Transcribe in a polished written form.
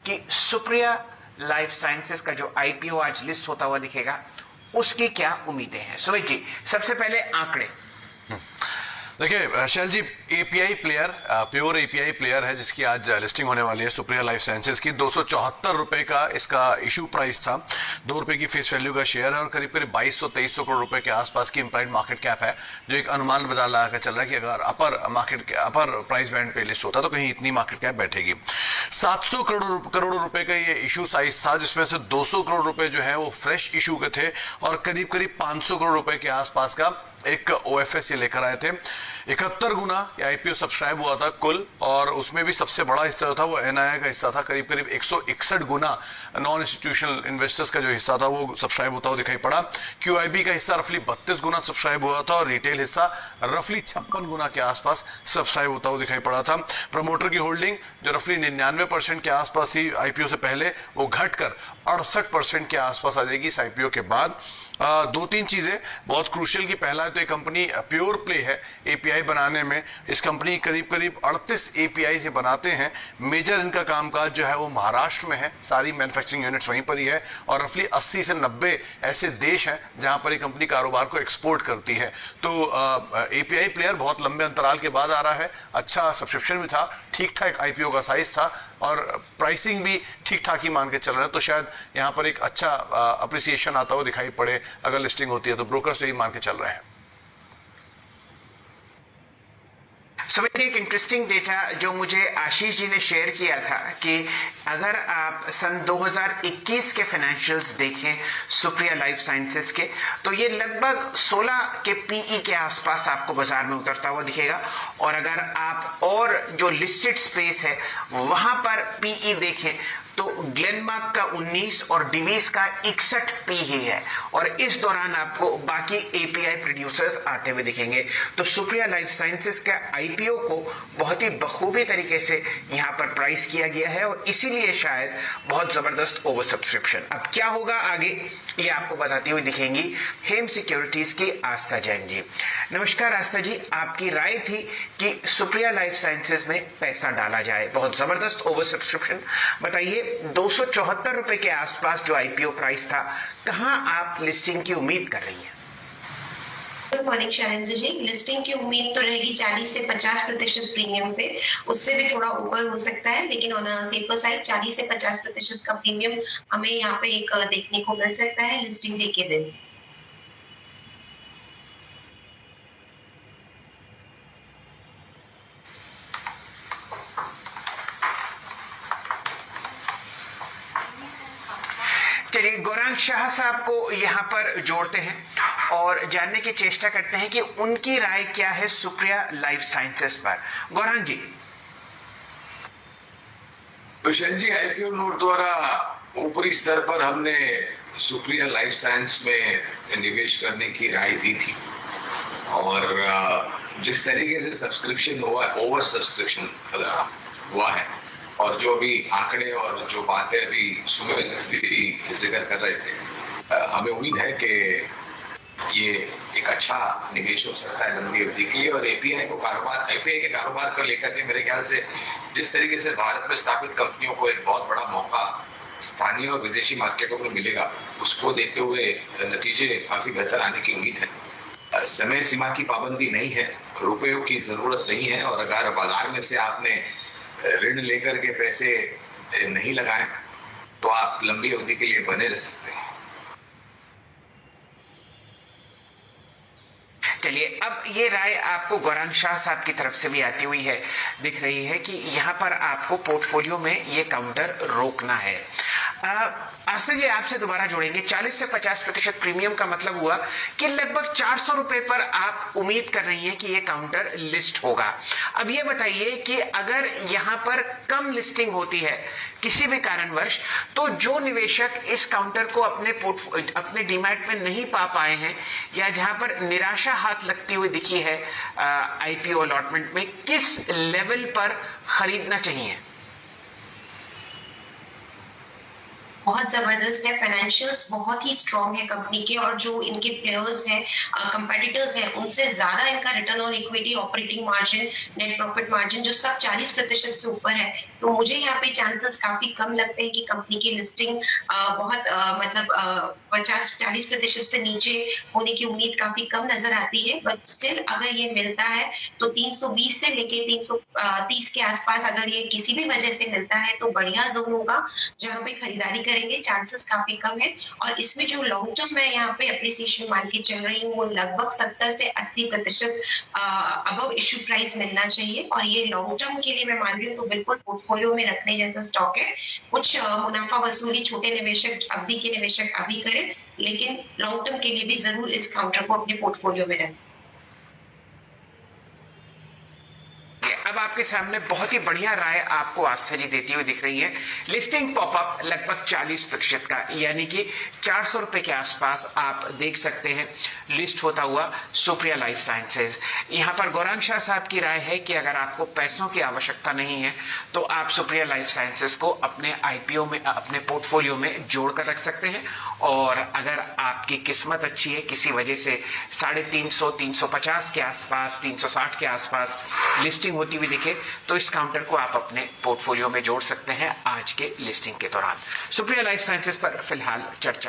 कि Supriya life sciences का जो आईपीओ आज लिस्ट होता हुआ दिखेगा, उसकी क्या उम्मीदें हैं? सुमित जी, सबसे पहले आंकड़े। देखिए Shail ji, API player, pure API player है जिसकी आज लिस्टिंग होने वाली है सुप्रिया लाइफ साइंसेज की। 274 रुपए का इसका इशू प्राइस था, 2 रुपए की फेस वैल्यू का शेयर है और करीब करीब 2200-2300 करोड़ रुपए के आसपास की इम्प्लाइड मार्केट कैप है, जो एक अनुमान बाजार लगाकर चल रहा है कि अगर अपर प्राइस बैंड पे लिस्ट होता तो कहीं इतनी मार्केट कैप बैठेगी। 700 करोड़ रुपए का ये इशू साइज था, जिसमें से 200 करोड़ रुपए जो है वो फ्रेश इशू के थे और करीब करीब 500 करोड़ रुपए के आसपास का एक ओएफएस ये लेकर आए थे। 71 गुना आईपीओ सब्सक्राइब हुआ था कुल, और उसमें भी सबसे बड़ा हिस्सा जो था वो एनआईआई का हिस्सा था। करीब करीब 161 गुना नॉन इंस्टीट्यूशनल इन्वेस्टर्स का जो हिस्सा था वो सब्सक्राइब होता हुआ दिखाई पड़ा। क्यूआईबी का हिस्सा रफली 32 गुना सब्सक्राइब हुआ था और रिटेल हिस्सा रफली 56 गुना के आसपास सब्सक्राइब होता हुआ दिखाई पड़ा था। प्रमोटर की होल्डिंग जो रफली 99% के आसपास थी आईपीओ से पहले, वो घटकर 68% के आसपास आ जाएगी इस आईपीओ के बाद। 2-3 चीजें बहुत क्रूशियल की। पहला तो ये कंपनी प्योर प्ले है एपीआई बनाने में। इस कंपनी करीब करीब 38 एपीआई से बनाते हैं। मेजर इनका कामकाज जो है वो महाराष्ट्र में है, सारी मैन्युफैक्चरिंग यूनिट्स वहीं पर ही है और रफली 80 से 90 ऐसे देश हैं जहां पर ये कंपनी कारोबार को एक्सपोर्ट करती है। तो एपीआई प्लेयर बहुत लंबे अंतराल के बाद आ रहा है। अच्छा सब्सक्रिप्शन भी था, ठीक ठाक आईपीओ का साइज था और प्राइसिंग भी ठीक ठाक ही मान के चल रहा है। तो शायद यहाँ पर एक अच्छा अप्रिसिएशन आता हुआ दिखाई पड़े अगर लिस्टिंग होती है, तो ब्रोकर्स यही मान के चल रहे हैं। सुमित, एक इंटरेस्टिंग डेटा जो मुझे आशीष जी ने शेयर किया था कि अगर आप सन 2021 के फाइनेंशियल्स देखें सुप्रिया लाइफ साइंसेज के, तो ये लगभग 16 के पीई के आसपास आपको बाजार में उतरता हुआ दिखेगा। और अगर आप और जो लिस्टेड स्पेस है वहां पर पीई देखें तो ग्लेनमार्क का 19 और डिवीज का 61 पी ही है, और इस दौरान आपको बाकी एपीआई प्रोड्यूसर्स आते हुए दिखेंगे। तो सुप्रिया लाइफ साइंसेज का आईपीओ को बहुत ही बखूबी तरीके से यहां पर प्राइस किया गया है और इसीलिए शायद बहुत जबरदस्त ओवर सब्सक्रिप्शन। अब क्या होगा आगे ये आपको बताती हुई दिखेंगी हेम सिक्योरिटीज की आस्था जैन जी। नमस्कार आस्था जी, आपकी राय थी कि सुप्रिया लाइफ साइंसेज में पैसा डाला जाए, बहुत जबरदस्त ओवर सब्सक्रिप्शन। बताइए 274 रुपए के आसपास जो आईपीओ प्राइस था, कहां आप लिस्टिंग की उम्मीद कर रही हैं? Good morning Shailendra ji, listing की उम्मीद तो रहेगी 40 से 50% प्रीमियम पे, उससे भी थोड़ा ऊपर हो सकता है, लेकिन ऑन अ सेफर साइड 40 से 50% का प्रीमियम हमें यहाँ पे एक देखने को मिल सकता है लिस्टिंग डे के दिन। चलिए गौरांग शाह साहब को यहाँ पर जोड़ते हैं और जानने की चेष्टा करते हैं कि उनकी राय क्या है सुप्रिया लाइफ साइंसेज पर। गौरांग जी। शैल जी, आईपीओ नोट द्वारा ऊपरी स्तर पर हमने सुप्रिया लाइफ साइंस में निवेश करने की राय दी थी और जिस तरीके से सब्सक्रिप्शन हुआ, ओवर सब्सक्रिप्शन हुआ है और जो अभी आंकड़े और जो बातें अभी सुमित भी जिक्र कर रहे थे, हमें उम्मीद है कि ये एक अच्छा निवेश हो सकता है लंबी अवधि के लिए। और एपीआई के कारोबार को लेकर के मेरे ख्याल से जिस तरीके से भारत में स्थापित कंपनियों को एक बहुत बड़ा मौका स्थानीय और विदेशी मार्केटों में मिलेगा, उसको देखते हुए नतीजे काफी बेहतर आने की उम्मीद है। समय सीमा की पाबंदी नहीं है, रुपयों की जरूरत नहीं है, और अगर बाजार में से आपने ऋण लेकर के पैसे नहीं लगाए तो आप लंबी अवधि के लिए बने रह सकते हैं। चलिए अब ये राय आपको गौरांग शाह साहब की तरफ से भी आती हुई है, दिख रही है कि यहाँ पर आपको पोर्टफोलियो में ये काउंटर रोकना है। आस्था जी आपसे दोबारा जोड़ेंगे। 40 से 50% प्रीमियम का मतलब हुआ कि लगभग 400 रुपए पर आप उम्मीद कर रही हैं कि ये काउंटर लिस्ट होगा। अब ये बताइए कि अगर यहाँ पर कम लिस्टिंग होती है किसी भी कारणवश, तो जो निवेशक इस काउंटर को अपने डीमैट में नहीं पा पाए हैं या जहां पर निराशा हाथ लगती हुई दिखी है आईपीओ अलॉटमेंट में, किस लेवल पर खरीदना चाहिए? बहुत जबरदस्त है, फाइनेंशियल्स बहुत ही स्ट्रांग है कंपनी के, और जो इनके प्लेयर्स हैं, कंपेटिटर्स हैं, उनसे ज्यादा इनका return on equity, operating margin, net profit margin जो सब 40% से ऊपर है। तो मुझे यहाँ पे चांसेस काफी कम लगते हैं कि कंपनी की लिस्टिंग बहुत मतलब 50-40% से नीचे होने की उम्मीद काफी कम नजर आती है। बट स्टिल अगर ये मिलता है तो 320 से लेके 330 के आसपास अगर ये किसी भी वजह से मिलता है तो बढ़िया जोन होगा जहाँ पे खरीदारी करेंगे। चांसेस काफी कम है, और इसमें जो लॉन्ग टर्म मैं यहाँ पे अप्रिसिएशन मान के चल रही हूँ वो लगभग 70 से 80% अबव इश्यू प्राइस मिलना चाहिए, और ये लॉन्ग टर्म के लिए मैं मान रही हूँ तो बिल्कुल पोर्टफोलियो में रखने जैसा स्टॉक है। कुछ मुनाफा वसूली छोटे निवेशक अवधि के निवेशक अभी करें, लेकिन लॉन्ग टर्म के लिए भी जरूर इस काउंटर को अपने पोर्टफोलियो में रखें। अब आपके सामने बहुत ही बढ़िया राय आपको आस्था जी देती हुई दिख रही है। लिस्टिंग पॉपअप लगभग 40% का, यानी कि 400 रुपए के आसपास आप देख सकते हैं लिस्ट होता हुआ सुप्रिया लाइफ साइंसेज। यहाँ पर गौरांग शाह साहब की राय है कि अगर आपको पैसों की आवश्यकता नहीं है तो आप सुप्रिया लाइफ साइंसेज को अपने आईपीओ में, अपने पोर्टफोलियो में जोड़ कर रख सकते हैं। और अगर आपकी किस्मत अच्छी है, किसी वजह से 350, 350 के आसपास, 360 के आसपास लिस्टिंग होती हुई दिखे तो इस काउंटर को आप अपने पोर्टफोलियो में जोड़ सकते हैं आज के लिस्टिंग के दौरान। सुप्रिया लाइफ साइंसेज पर फिलहाल चर्चा